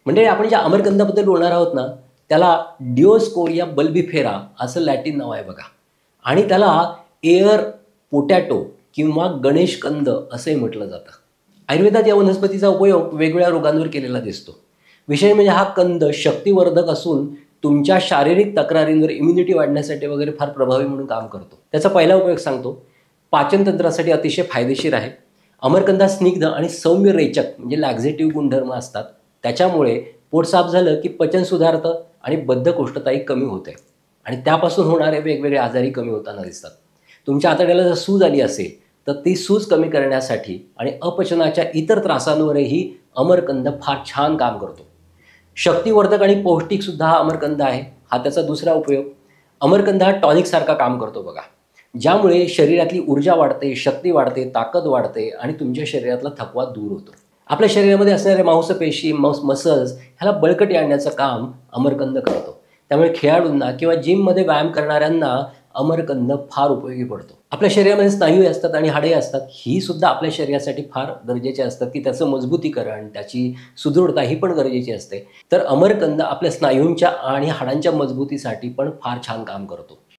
म्हणजे आपण ज्या अमरकंदाबद्दल बोलणार आहोत ना, त्याला डिओस्कोरिया बल्बिफेरा असं लॅटिन नाव आहे बघा. आणि त्याला एअर पोटॅटो किंवा गणेशकंद असंही म्हटलं जातं. आयुर्वेदात या वनस्पतीचा उपयोग वेगवेगळ्या रोगांवर केलेला दिसतो. विशेष म्हणजे हा कंद शक्तिवर्धक असून तुमच्या शारीरिक तक्रारींवर इम्युनिटी वाढण्यासाठी वगैरे फार प्रभावी म्हणून काम करतो. त्याचा पहिला उपयोग सांगतो. पाचनतंत्रासाठी अतिशय फायदेशीर आहे. अमरकंदात स्निग्ध आणि सौम्य रेचक म्हणजे लॅक्झेटिव्ह गुणधर्म असतात. त्याच्यामुळे पोट साफ झालं की पचन सुधारतं आणि बद्धकोष्ठताही कमी होते आणि त्यापासून होणारे वेगवेगळे आजारही कमी होताना दिसतात. तुमच्या आतड्याला जर सूज आली असेल तर ती सूज कमी करण्यासाठी आणि अपचनाच्या इतर त्रासांवरही अमरकंद फार छान काम करतो. शक्तिवर्धक आणि पौष्टिकसुद्धा हा अमरकंद आहे. हा त्याचा दुसरा उपयोग. अमरकंद हा टॉनिकसारखा काम करतो बघा. ज्यामुळे शरीरातली ऊर्जा वाढते, शक्ती वाढते, ताकद वाढते आणि तुमच्या शरीरातला थकवा दूर होतो. आपल्या शरीरामध्ये असणाऱ्या मांसपेशी, मसल्स ह्याला बळकटी आणण्याचं काम अमरकंद करतो. त्यामुळे खेळाडूंना किंवा जिममध्ये व्यायाम करणाऱ्यांना अमरकंद फार उपयोगी पडतो. आपल्या शरीरामध्ये स्नायू असतात आणि हाडे असतात. ही सुद्धा आपल्या शरीरासाठी फार गरजेचे असतात की त्याचं मजबूतीकरण, त्याची सुदृढता ही पण गरजेची असते. तर अमरकंद आपल्या स्नायूंच्या आणि हाडांच्या मजबूतीसाठी पण फार छान काम करतो.